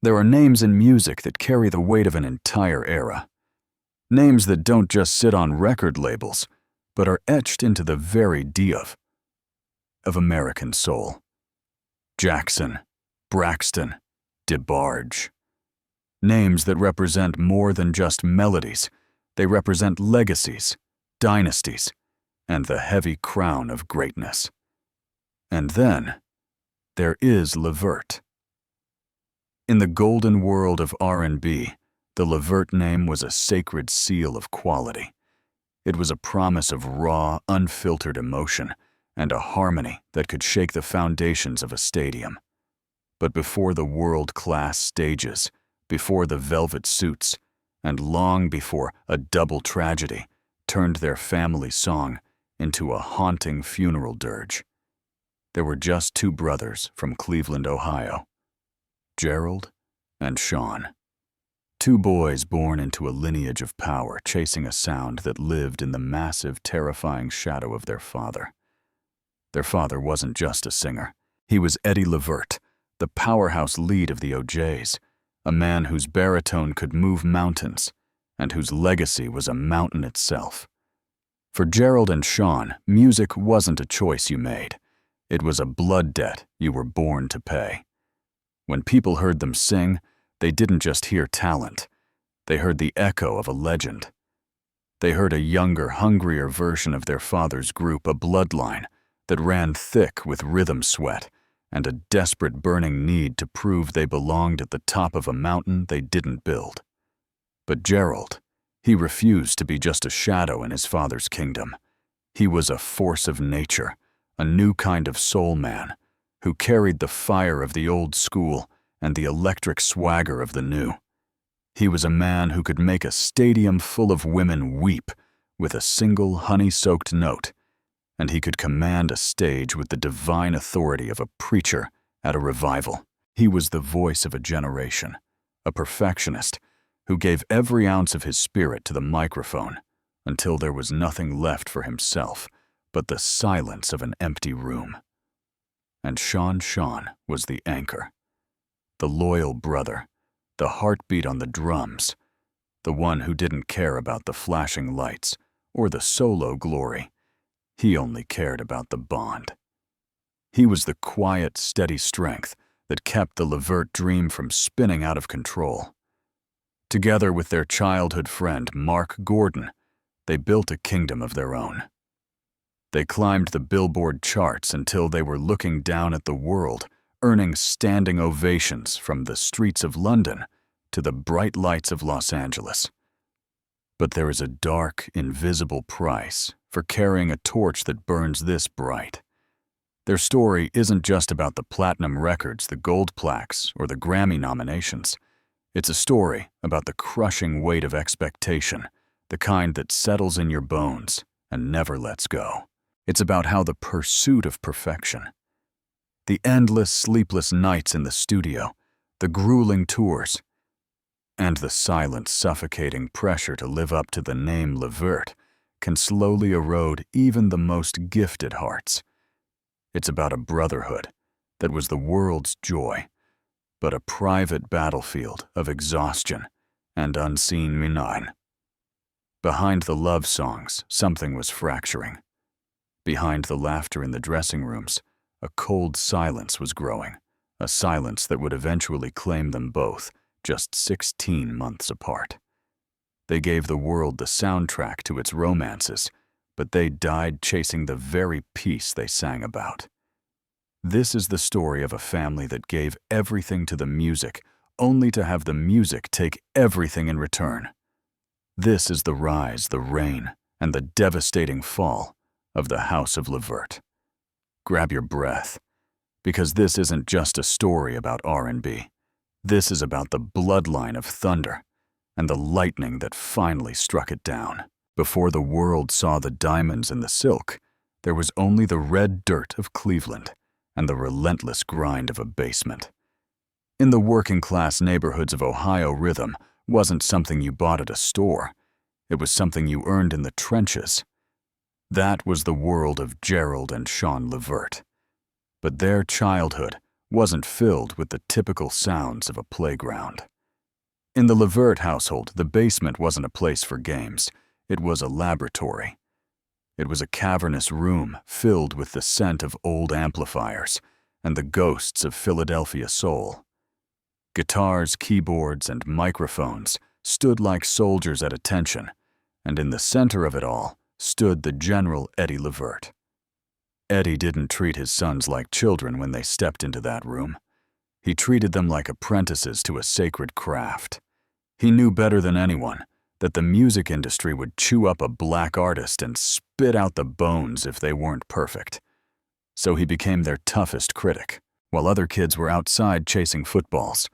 There are names in music that carry the weight of an entire era. Names that don't just sit on record labels, but are etched into the very of American soul. Jackson, Braxton, DeBarge. Names that represent more than just melodies. They represent legacies, dynasties, and the heavy crown of greatness. And then, there is LeVert. In the golden world of R&B, the LeVert name was a sacred seal of quality. It was a promise of raw, unfiltered emotion and a harmony that could shake the foundations of a stadium. But before the world-class stages, before the velvet suits, and long before a double tragedy turned their family song into a haunting funeral dirge, there were just two brothers from Cleveland, Ohio, Gerald and Sean. Two boys born into a lineage of power, chasing a sound that lived in the massive, terrifying shadow of their father. Their father wasn't just a singer. He was Eddie LeVert, the powerhouse lead of the OJs, a man whose baritone could move mountains and whose legacy was a mountain itself. For Gerald and Sean, music wasn't a choice you made. It was a blood debt you were born to pay. When people heard them sing, they didn't just hear talent. They heard the echo of a legend. They heard a younger, hungrier version of their father's group, a bloodline that ran thick with rhythm sweat and a desperate burning need to prove they belonged at the top of a mountain they didn't build. But Gerald, he refused to be just a shadow in his father's kingdom. He was a force of nature, a new kind of soul man, who carried the fire of the old school and the electric swagger of the new. He was a man who could make a stadium full of women weep with a single honey-soaked note, and he could command a stage with the divine authority of a preacher at a revival. He was the voice of a generation, a perfectionist who gave every ounce of his spirit to the microphone until there was nothing left for himself but the silence of an empty room. And Sean was the anchor, the loyal brother, the heartbeat on the drums, the one who didn't care about the flashing lights or the solo glory. He only cared about the bond. He was the quiet, steady strength that kept the LeVert dream from spinning out of control. Together with their childhood friend, Mark Gordon, they built a kingdom of their own. They climbed the Billboard charts until they were looking down at the world, earning standing ovations from the streets of London to the bright lights of Los Angeles. But there is a dark, invisible price for carrying a torch that burns this bright. Their story isn't just about the platinum records, the gold plaques, or the Grammy nominations. It's a story about the crushing weight of expectation, the kind that settles in your bones and never lets go. It's about how the pursuit of perfection, the endless sleepless nights in the studio, the grueling tours, and the silent, suffocating pressure to live up to the name LeVert can slowly erode even the most gifted hearts. It's about a brotherhood that was the world's joy, but a private battlefield of exhaustion and unseen menace. Behind the love songs, something was fracturing. Behind the laughter in the dressing rooms, a cold silence was growing, a silence that would eventually claim them both, just 16 months apart. They gave the world the soundtrack to its romances, but they died chasing the very peace they sang about. This is the story of a family that gave everything to the music, only to have the music take everything in return. This is the rise, the reign, and the devastating fall of the House of LeVert. Grab your breath, because this isn't just a story about R&B. This is about the bloodline of thunder and the lightning that finally struck it down. Before the world saw the diamonds and the silk, there was only the red dirt of Cleveland and the relentless grind of a basement. In the working-class neighborhoods of Ohio, rhythm wasn't something you bought at a store. It was something you earned in the trenches. That was the world of Gerald and Sean LeVert. But their childhood wasn't filled with the typical sounds of a playground. In the LeVert household, the basement wasn't a place for games. It was a laboratory. It was a cavernous room filled with the scent of old amplifiers and the ghosts of Philadelphia soul. Guitars, keyboards, and microphones stood like soldiers at attention, and in the center of it all stood the General Eddie LeVert. Eddie didn't treat his sons like children when they stepped into that room. He treated them like apprentices to a sacred craft. He knew better than anyone that the music industry would chew up a black artist and spit out the bones if they weren't perfect. So he became their toughest critic. While other kids were outside chasing footballs,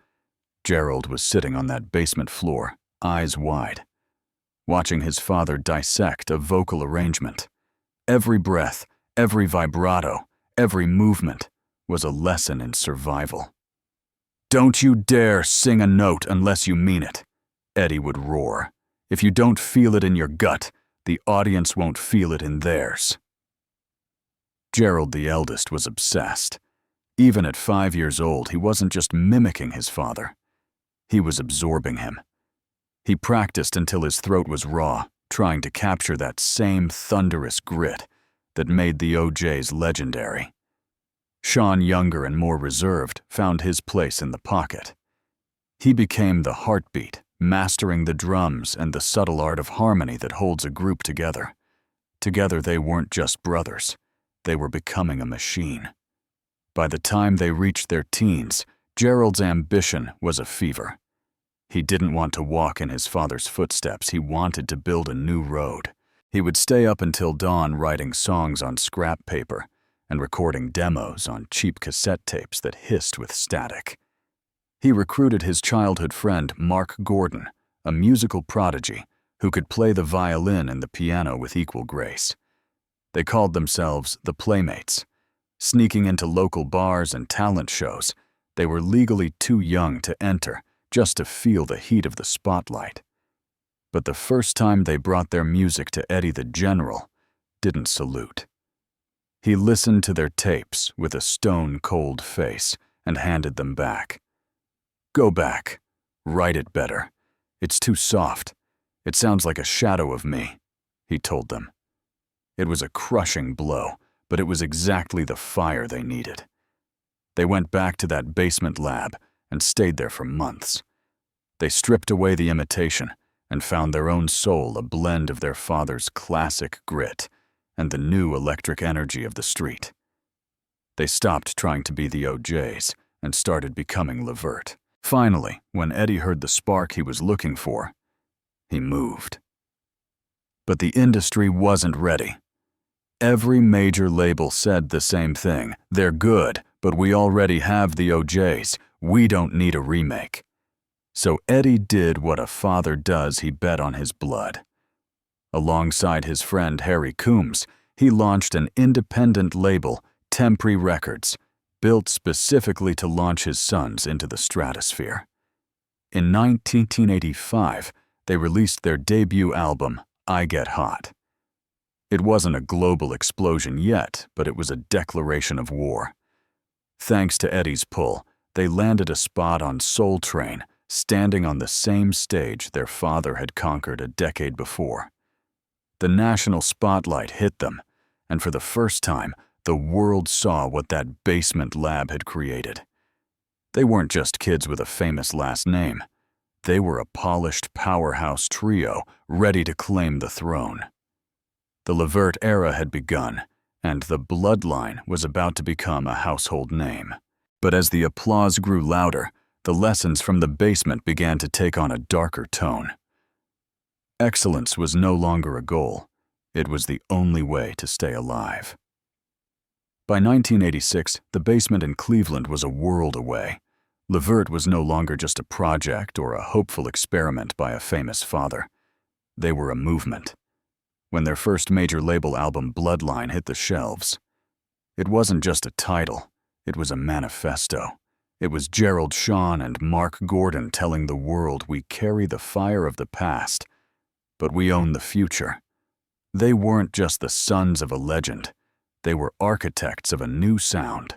Gerald was sitting on that basement floor, eyes wide, watching his father dissect a vocal arrangement. Every breath, every vibrato, every movement was a lesson in survival. "Don't you dare sing a note unless you mean it," Eddie would roar. "If you don't feel it in your gut, the audience won't feel it in theirs." Gerald, the eldest, was obsessed. Even at 5 years old, he wasn't just mimicking his father. He was absorbing him. He practiced until his throat was raw, trying to capture that same thunderous grit that made the OJs legendary. Sean, younger and more reserved, found his place in the pocket. He became the heartbeat, mastering the drums and the subtle art of harmony that holds a group together. Together they weren't just brothers. They were becoming a machine. By the time they reached their teens, Gerald's ambition was a fever. He didn't want to walk in his father's footsteps. He wanted to build a new road. He would stay up until dawn writing songs on scrap paper and recording demos on cheap cassette tapes that hissed with static. He recruited his childhood friend Mark Gordon, a musical prodigy who could play the violin and the piano with equal grace. They called themselves the Playmates. Sneaking into local bars and talent shows, they were legally too young to enter, just to feel the heat of the spotlight. But the first time they brought their music to Eddie the General didn't salute. He listened to their tapes with a stone-cold face and handed them back. "Go back. Write it better. It's too soft. It sounds like a shadow of me," he told them. It was a crushing blow, but it was exactly the fire they needed. They went back to that basement lab and stayed there for months. They stripped away the imitation and found their own soul, a blend of their father's classic grit and the new electric energy of the street. They stopped trying to be the OJs and started becoming LeVert. Finally, when Eddie heard the spark he was looking for, he moved. But the industry wasn't ready. Every major label said the same thing. "They're good, but we already have the OJs. We don't need a remake." So Eddie did what a father does. He bet on his blood. Alongside his friend Harry Coombs, he launched an independent label, Tempri Records, built specifically to launch his sons into the stratosphere. In 1985, they released their debut album, I Get Hot. It wasn't a global explosion yet, but it was a declaration of war. Thanks to Eddie's pull, they landed a spot on Soul Train, standing on the same stage their father had conquered a decade before. The national spotlight hit them, and for the first time, the world saw what that basement lab had created. They weren't just kids with a famous last name. They were a polished powerhouse trio ready to claim the throne. The LeVert era had begun, and the bloodline was about to become a household name. But as the applause grew louder, the lessons from the basement began to take on a darker tone. Excellence was no longer a goal. It was the only way to stay alive. By 1986, the basement in Cleveland was a world away. LeVert was no longer just a project or a hopeful experiment by a famous father. They were a movement. When their first major label album, Bloodline, hit the shelves, it wasn't just a title, it was a manifesto. It was Gerald, Sean, and Mark Gordon telling the world, "We carry the fire of the past, but we own the future." They weren't just the sons of a legend. They were architects of a new sound.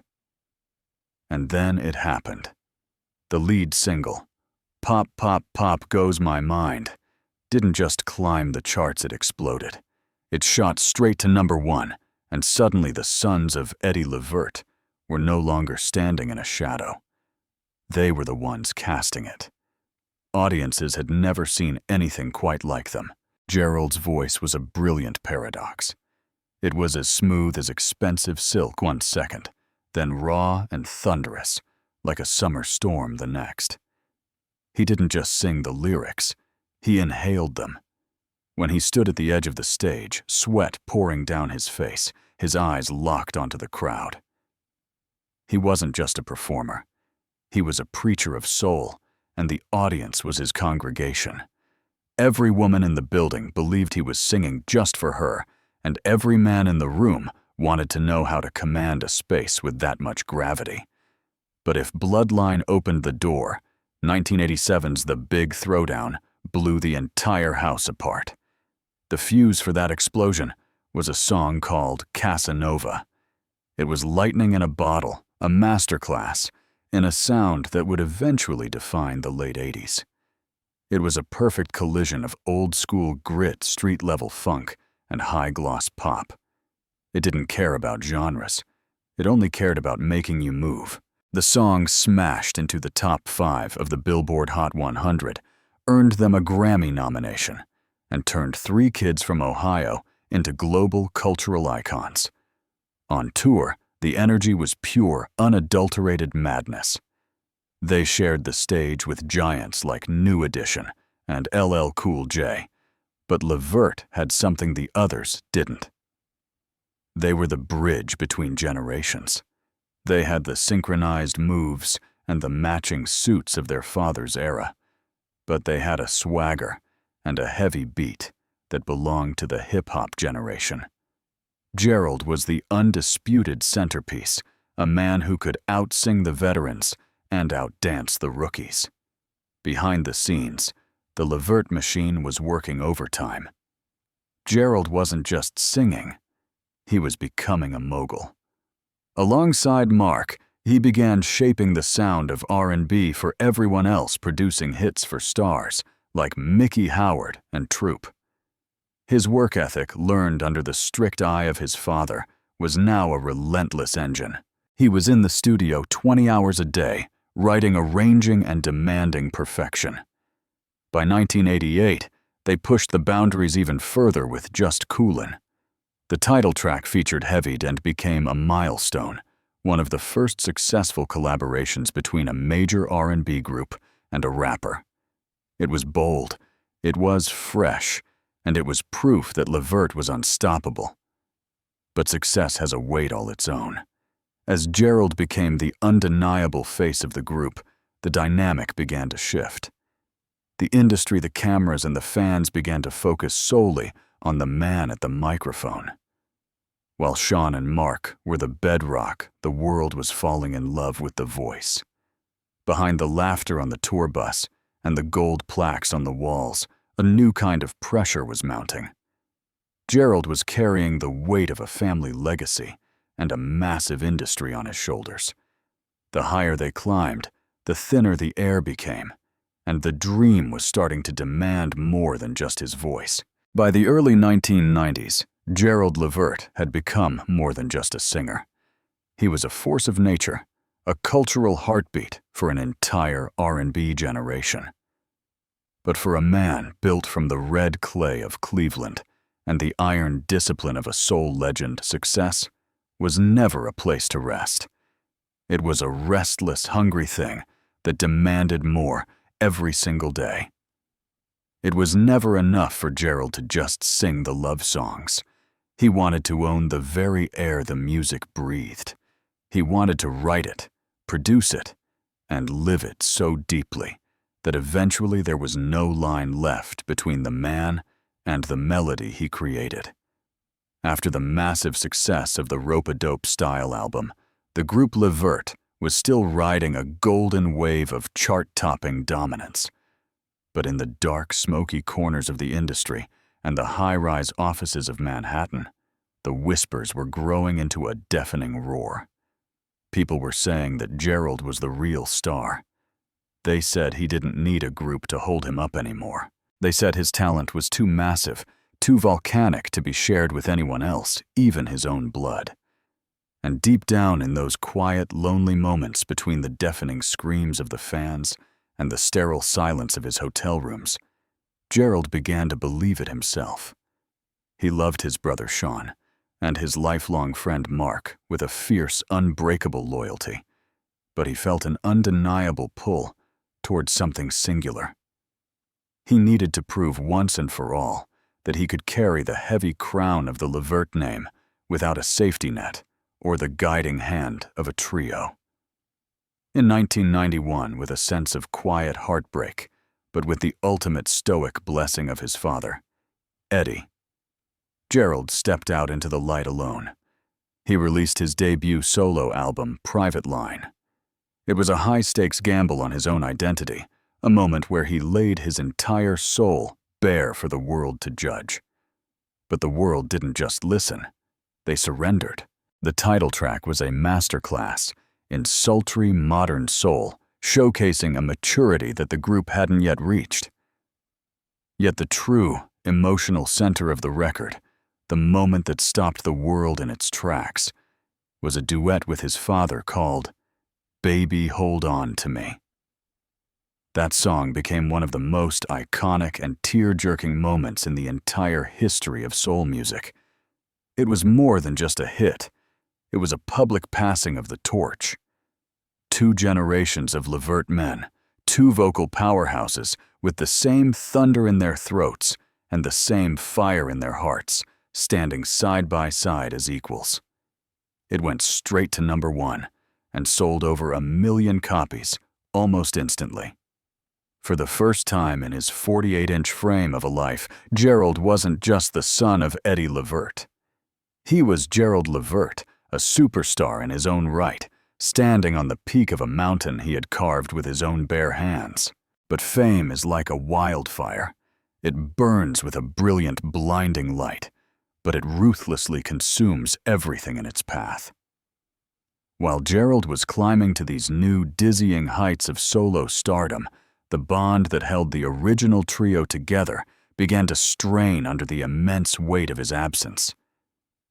And then it happened. The lead single, Pop, Pop, Pop Goes My Mind, didn't just climb the charts, it exploded. It shot straight to #1, and suddenly the sons of Eddie LeVert were no longer standing in a shadow. They were the ones casting it. Audiences had never seen anything quite like them. Gerald's voice was a brilliant paradox. It was as smooth as expensive silk one second, then raw and thunderous, like a summer storm the next. He didn't just sing the lyrics, he inhaled them. When he stood at the edge of the stage, sweat pouring down his face, his eyes locked onto the crowd. He wasn't just a performer. He was a preacher of soul, and the audience was his congregation. Every woman in the building believed he was singing just for her, and every man in the room wanted to know how to command a space with that much gravity. But if Bloodline opened the door, 1987's The Big Throwdown blew the entire house apart. The fuse for that explosion was a song called Casanova. It was lightning in a bottle, a masterclass in a sound that would eventually define the late 80s. It was a perfect collision of old-school grit, street-level funk, and high-gloss pop. It didn't care about genres. It only cared about making you move. The song smashed into the top 5 of the Billboard Hot 100, earned them a Grammy nomination, and turned 3 kids from Ohio into global cultural icons. On tour, the energy was pure, unadulterated madness. They shared the stage with giants like New Edition and LL Cool J, but LeVert had something the others didn't. They were the bridge between generations. They had the synchronized moves and the matching suits of their father's era, but they had a swagger and a heavy beat that belonged to the hip-hop generation. Gerald was the undisputed centerpiece, a man who could out-sing the veterans and outdance the rookies. Behind the scenes, the LeVert machine was working overtime. Gerald wasn't just singing, he was becoming a mogul. Alongside Mark, he began shaping the sound of R&B for everyone else, producing hits for stars like Mickey Howard and Troop. His work ethic, learned under the strict eye of his father, was now a relentless engine. He was in the studio 20 hours a day, writing, arranging, and demanding perfection. By 1988, they pushed the boundaries even further with Just Coolin'. The title track featured Heavied and became a milestone, one of the first successful collaborations between a major R&B group and a rapper. It was bold, it was fresh, and it was proof that LeVert was unstoppable. But success has a weight all its own. As Gerald became the undeniable face of the group, the dynamic began to shift. The industry, the cameras, and the fans began to focus solely on the man at the microphone. While Sean and Mark were the bedrock, the world was falling in love with the voice. Behind the laughter on the tour bus and the gold plaques on the walls, a new kind of pressure was mounting. Gerald was carrying the weight of a family legacy and a massive industry on his shoulders. The higher they climbed, the thinner the air became, and the dream was starting to demand more than just his voice. By the early 1990s, Gerald LeVert had become more than just a singer. He was a force of nature, a cultural heartbeat for an entire R&B generation. But for a man built from the red clay of Cleveland and the iron discipline of a soul legend, success was never a place to rest. It was a restless, hungry thing that demanded more every single day. It was never enough for Gerald to just sing the love songs. He wanted to own the very air the music breathed. He wanted to write it, produce it, and live it so deeply that eventually there was no line left between the man and the melody he created. After the massive success of the Rope-A-Dope Style album, the group LeVert was still riding a golden wave of chart-topping dominance. But in the dark, smoky corners of the industry and the high-rise offices of Manhattan, the whispers were growing into a deafening roar. People were saying that Gerald was the real star. They said he didn't need a group to hold him up anymore. They said his talent was too massive, too volcanic to be shared with anyone else, even his own blood. And deep down in those quiet, lonely moments between the deafening screams of the fans and the sterile silence of his hotel rooms, Gerald began to believe it himself. He loved his brother Sean and his lifelong friend Mark with a fierce, unbreakable loyalty, but he felt an undeniable pull towards something singular. He needed to prove once and for all that he could carry the heavy crown of the LeVert name without a safety net or the guiding hand of a trio. In 1991, with a sense of quiet heartbreak, but with the ultimate stoic blessing of his father, Eddie, Gerald stepped out into the light alone. He released his debut solo album, Private Line. It was a high-stakes gamble on his own identity, a moment where he laid his entire soul bare for the world to judge. But the world didn't just listen, they surrendered. The title track was a masterclass in sultry modern soul, showcasing a maturity that the group hadn't yet reached. Yet the true, emotional center of the record, the moment that stopped the world in its tracks, was a duet with his father called "Baby, Hold On to Me." That song became one of the most iconic and tear-jerking moments in the entire history of soul music. It was more than just a hit. It was a public passing of the torch. Two generations of LeVert men, two vocal powerhouses with the same thunder in their throats and the same fire in their hearts, standing side by side as equals. It went straight to #1 and sold over 1 million copies almost instantly. For the first time in his 48-inch frame of a life, Gerald wasn't just the son of Eddie LeVert. He was Gerald LeVert, a superstar in his own right, standing on the peak of a mountain he had carved with his own bare hands. But fame is like a wildfire. It burns with a brilliant, blinding light, but it ruthlessly consumes everything in its path. While Gerald was climbing to these new, dizzying heights of solo stardom, the bond that held the original trio together began to strain under the immense weight of his absence,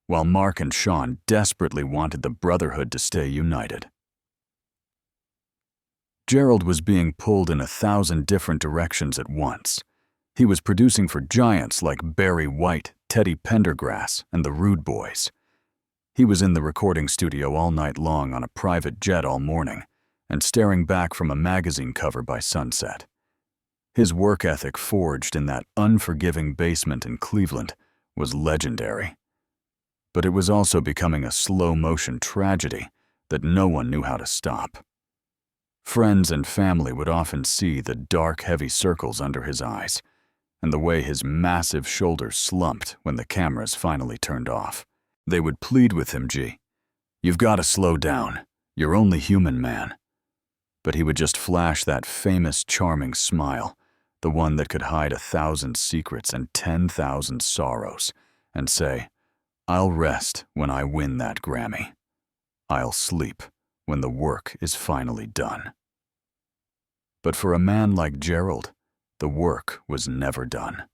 while Mark and Sean desperately wanted the brotherhood to stay united. Gerald was being pulled in 1,000 different directions at once. He was producing for giants like Barry White, Teddy Pendergrass, and the Rude Boys. He was in the recording studio all night long on a private jet all morning, and staring back from a magazine cover by sunset. His work ethic, forged in that unforgiving basement in Cleveland, was legendary. But it was also becoming a slow-motion tragedy that no one knew how to stop. Friends and family would often see the dark, heavy circles under his eyes, and the way his massive shoulders slumped when the cameras finally turned off. They would plead with him, "G, you've got to slow down. You're only human, man." But he would just flash that famous, charming smile, the one that could hide 1,000 secrets and 10,000 sorrows, and say, "I'll rest when I win that Grammy. I'll sleep when the work is finally done." But for a man like Gerald, the work was never done.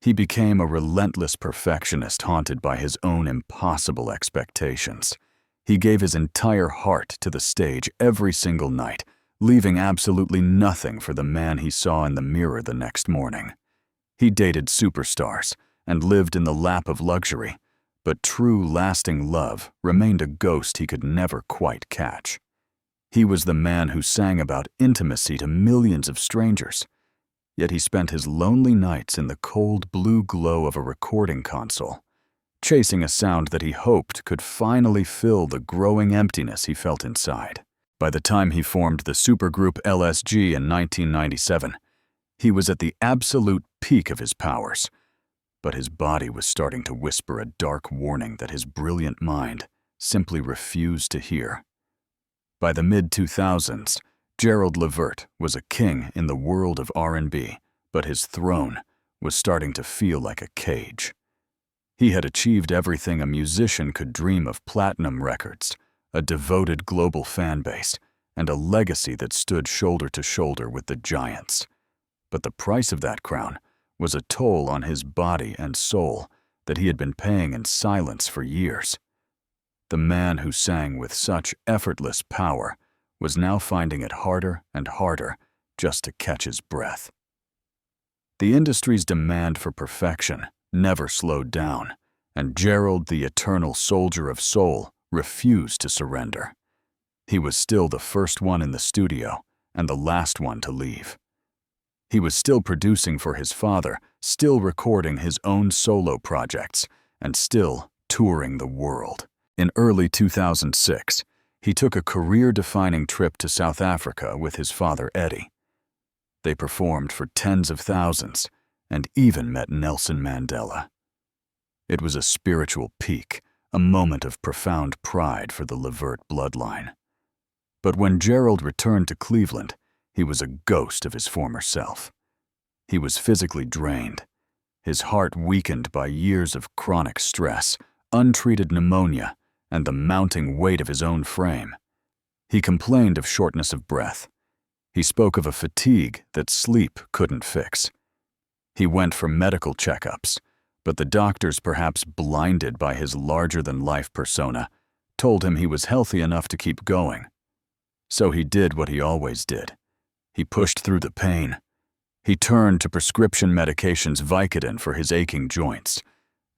He became a relentless perfectionist haunted by his own impossible expectations. He gave his entire heart to the stage every single night, leaving absolutely nothing for the man he saw in the mirror the next morning. He dated superstars and lived in the lap of luxury, but true, lasting love remained a ghost he could never quite catch. He was the man who sang about intimacy to millions of strangers, yet he spent his lonely nights in the cold blue glow of a recording console, chasing a sound that he hoped could finally fill the growing emptiness he felt inside. By the time he formed the supergroup LSG in 1997, he was at the absolute peak of his powers, but his body was starting to whisper a dark warning that his brilliant mind simply refused to hear. By the mid-2000s, Gerald LeVert was a king in the world of R&B, but his throne was starting to feel like a cage. He had achieved everything a musician could dream of: platinum records, a devoted global fan base, and a legacy that stood shoulder to shoulder with the giants. But the price of that crown was a toll on his body and soul that he had been paying in silence for years. The man who sang with such effortless power was now finding it harder and harder just to catch his breath. The industry's demand for perfection never slowed down, and Gerald, the eternal soldier of soul, refused to surrender. He was still the first one in the studio and the last one to leave. He was still producing for his father, still recording his own solo projects, and still touring the world. In early 2006, he took a career-defining trip to South Africa with his father, Eddie. They performed for tens of thousands and even met Nelson Mandela. It was a spiritual peak, a moment of profound pride for the LeVert bloodline. But when Gerald returned to Cleveland, he was a ghost of his former self. He was physically drained, his heart weakened by years of chronic stress, untreated pneumonia, and the mounting weight of his own frame. He complained of shortness of breath. He spoke of a fatigue that sleep couldn't fix. He went for medical checkups, but the doctors, perhaps blinded by his larger-than-life persona, told him he was healthy enough to keep going. So he did what he always did. He pushed through the pain. He turned to prescription medications, Vicodin for his aching joints,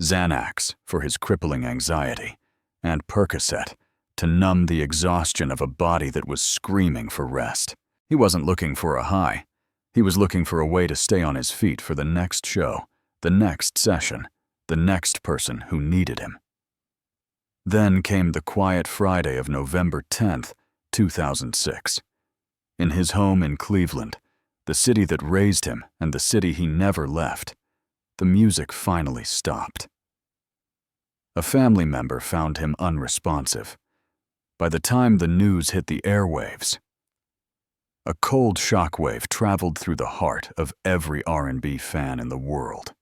Xanax for his crippling anxiety, and Percocet to numb the exhaustion of a body that was screaming for rest. He wasn't looking for a high. He was looking for a way to stay on his feet for the next show, the next session, the next person who needed him. Then came the quiet Friday of November 10th, 2006. In his home in Cleveland, the city that raised him and the city he never left, the music finally stopped. A family member found him unresponsive. By the time the news hit the airwaves, a cold shockwave traveled through the heart of every R&B fan in the world.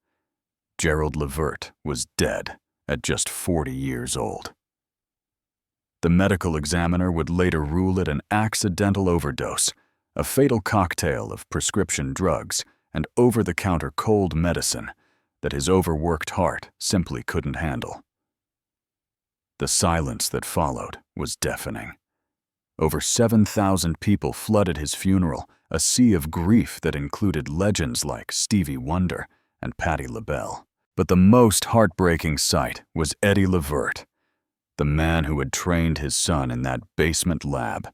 Gerald LeVert was dead at just 40 years old. The medical examiner would later rule it an accidental overdose, a fatal cocktail of prescription drugs and over-the-counter cold medicine that his overworked heart simply couldn't handle. The silence that followed was deafening. Over 7,000 people flooded his funeral, a sea of grief that included legends like Stevie Wonder and Patti LaBelle. But the most heartbreaking sight was Eddie LeVert, the man who had trained his son in that basement lab,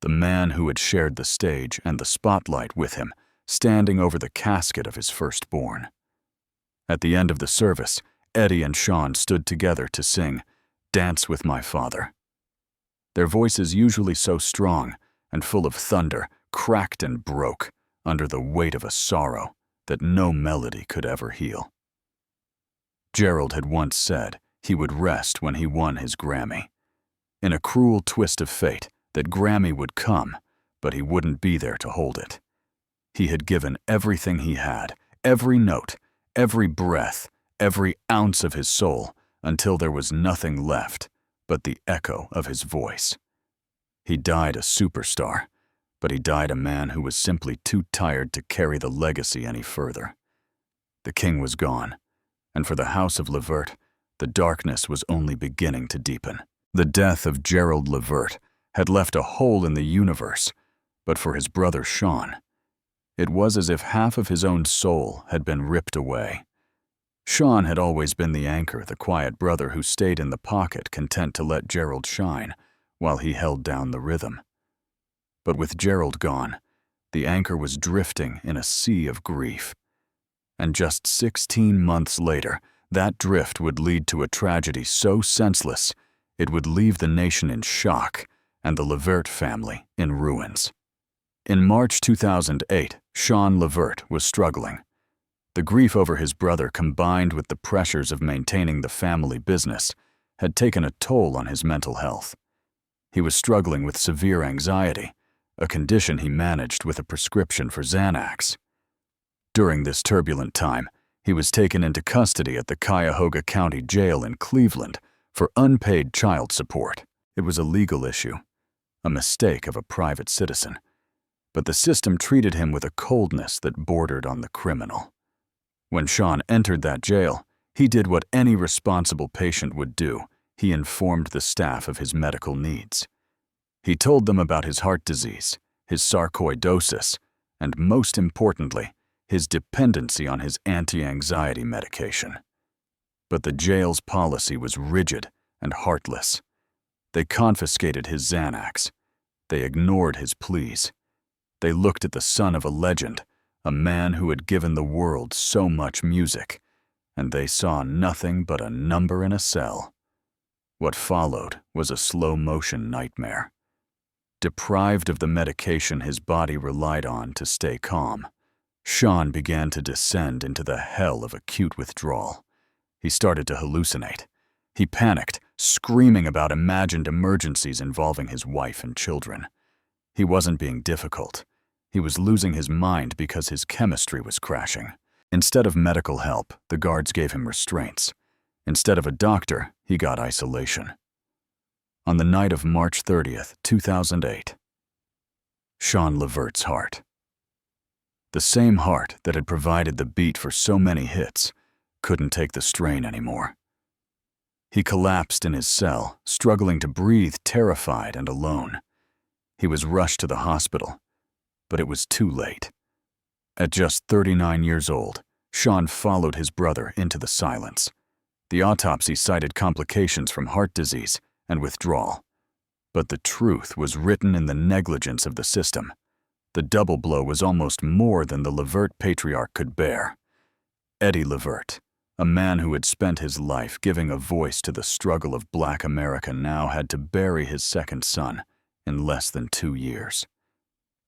the man who had shared the stage and the spotlight with him, standing over the casket of his firstborn. At the end of the service, Eddie and Sean stood together to sing "Dance with My Father." Their voices, usually so strong and full of thunder, cracked and broke under the weight of a sorrow that no melody could ever heal. Gerald had once said he would rest when he won his Grammy. In a cruel twist of fate, that Grammy would come, but he wouldn't be there to hold it. He had given everything he had, every note, every breath, every ounce of his soul, until there was nothing left but the echo of his voice. He died a superstar, but he died a man who was simply too tired to carry the legacy any further. The king was gone, and for the house of LeVert, the darkness was only beginning to deepen. The death of Gerald LeVert had left a hole in the universe, but for his brother Sean, it was as if half of his own soul had been ripped away. Sean had always been the anchor, the quiet brother who stayed in the pocket, content to let Gerald shine while he held down the rhythm. But with Gerald gone, the anchor was drifting in a sea of grief. And just 16 months later, that drift would lead to a tragedy so senseless, it would leave the nation in shock and the LeVert family in ruins. In March 2008, Sean LeVert was struggling. The grief over his brother, combined with the pressures of maintaining the family business, had taken a toll on his mental health. He was struggling with severe anxiety, a condition he managed with a prescription for Xanax. During this turbulent time, he was taken into custody at the Cuyahoga County Jail in Cleveland for unpaid child support. It was a legal issue, a mistake of a private citizen, but the system treated him with a coldness that bordered on the criminal. When Sean entered that jail, he did what any responsible patient would do. He informed the staff of his medical needs. He told them about his heart disease, his sarcoidosis, and most importantly, his dependency on his anti-anxiety medication. But the jail's policy was rigid and heartless. They confiscated his Xanax. They ignored his pleas. They looked at the son of a legend, a man who had given the world so much music, and they saw nothing but a number in a cell. What followed was a slow-motion nightmare. Deprived of the medication his body relied on to stay calm, Sean began to descend into the hell of acute withdrawal. He started to hallucinate. He panicked, screaming about imagined emergencies involving his wife and children. He wasn't being difficult. He was losing his mind because his chemistry was crashing. Instead of medical help, the guards gave him restraints. Instead of a doctor, he got isolation. On the night of March 30th, 2008, Sean LeVert's heart. The same heart that had provided the beat for so many hits couldn't take the strain anymore. He collapsed in his cell, struggling to breathe, terrified and alone. He was rushed to the hospital, but it was too late. At just 39 years old, Sean followed his brother into the silence. The autopsy cited complications from heart disease and withdrawal. But the truth was written in the negligence of the system. The double blow was almost more than the LeVert patriarch could bear. Eddie LeVert, a man who had spent his life giving a voice to the struggle of Black America, now had to bury his second son in less than 2 years.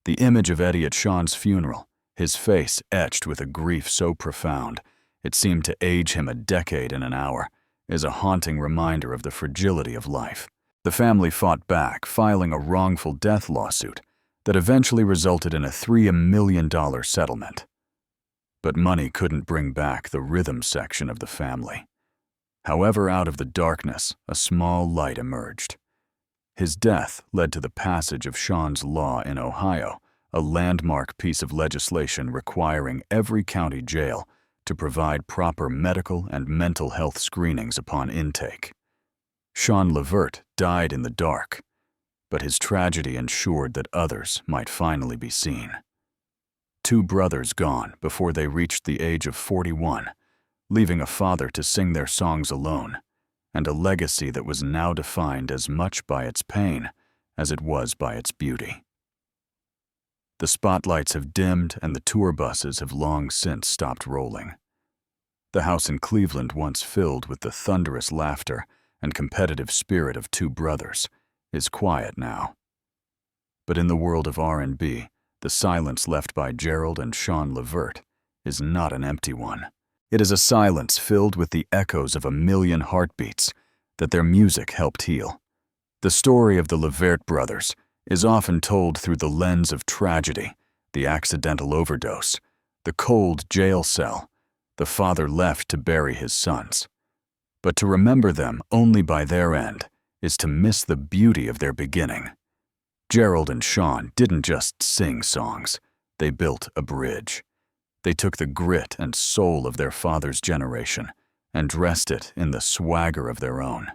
The image of Eddie at Sean's funeral, his face etched with a grief so profound it seemed to age him a decade in an hour, is a haunting reminder of the fragility of life. The family fought back, filing a wrongful death lawsuit that eventually resulted in a $3 million settlement. But money couldn't bring back the rhythm section of the family. However, out of the darkness, a small light emerged. His death led to the passage of Sean's Law in Ohio, a landmark piece of legislation requiring every county jail to provide proper medical and mental health screenings upon intake. Sean LeVert died in the dark, but his tragedy ensured that others might finally be seen. 2 brothers gone before they reached the age of 41, leaving a father to sing their songs alone, and a legacy that was now defined as much by its pain as it was by its beauty. The spotlights have dimmed and the tour buses have long since stopped rolling. The house in Cleveland, once filled with the thunderous laughter and competitive spirit of 2 brothers, is quiet now. But in the world of R&B, the silence left by Gerald and Sean LeVert is not an empty one. It is a silence filled with the echoes of 1,000,000 heartbeats that their music helped heal. The story of the LeVert brothers is often told through the lens of tragedy, the accidental overdose, the cold jail cell, the father left to bury his sons. But to remember them only by their end is to miss the beauty of their beginning. Gerald and Sean didn't just sing songs, they built a bridge. They took the grit and soul of their father's generation and dressed it in the swagger of their own.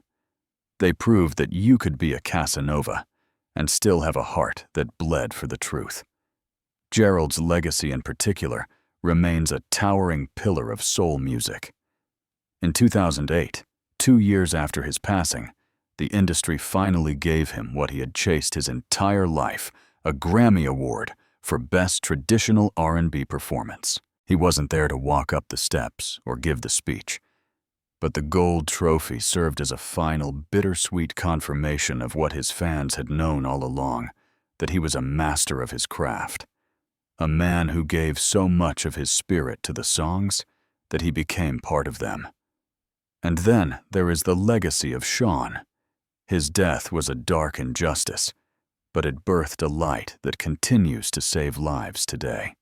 They proved that you could be a Casanova and still have a heart that bled for the truth. Gerald's legacy in particular remains a towering pillar of soul music. In 2008, 2 years after his passing, the industry finally gave him what he had chased his entire life, a Grammy Award for Best Traditional R&B Performance. He wasn't there to walk up the steps or give the speech, but the gold trophy served as a final bittersweet confirmation of what his fans had known all along, that he was a master of his craft, a man who gave so much of his spirit to the songs that he became part of them. And then there is the legacy of Sean. His death was a dark injustice, but it birthed a light that continues to save lives today.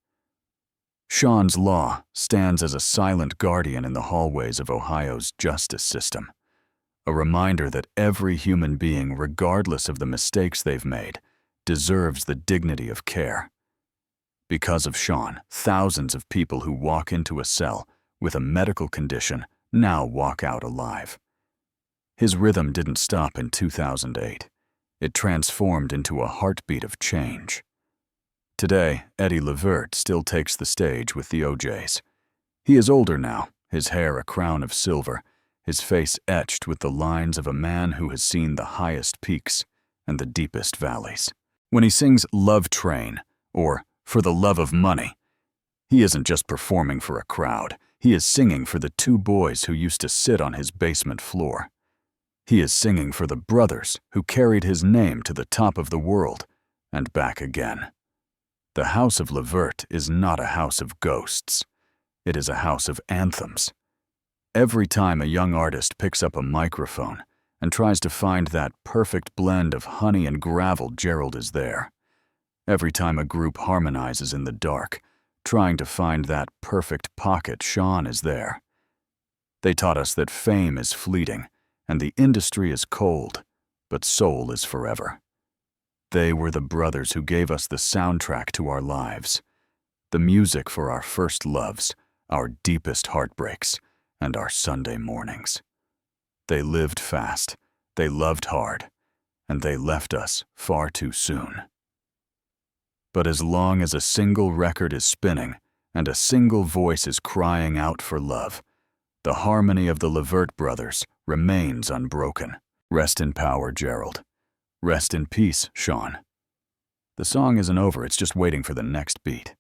Sean's Law stands as a silent guardian in the hallways of Ohio's justice system, A reminder that every human being, regardless of the mistakes they've made, deserves the dignity of care. Because of Sean, thousands of people who walk into a cell with a medical condition now walk out alive. His rhythm didn't stop in 2008. It transformed into a heartbeat of change. Today, Eddie LeVert still takes the stage with the OJs. He is older now, his hair a crown of silver, his face etched with the lines of a man who has seen the highest peaks and the deepest valleys. When he sings Love Train, or For the Love of Money, he isn't just performing for a crowd. He is singing for the two boys who used to sit on his basement floor. He is singing for the brothers who carried his name to the top of the world and back again. The House of LeVert is not a house of ghosts. It is a house of anthems. Every time a young artist picks up a microphone and tries to find that perfect blend of honey and gravel, Gerald is there. Every time a group harmonizes in the dark, trying to find that perfect pocket, Sean is there. They taught us that fame is fleeting and the industry is cold, but soul is forever. They were the brothers who gave us the soundtrack to our lives, the music for our first loves, our deepest heartbreaks, and our Sunday mornings. They lived fast, they loved hard, and they left us far too soon. But as long as a single record is spinning and a single voice is crying out for love, the harmony of the LeVert brothers remains unbroken. Rest in power, Gerald. Rest in peace, Sean. The song isn't over, it's just waiting for the next beat.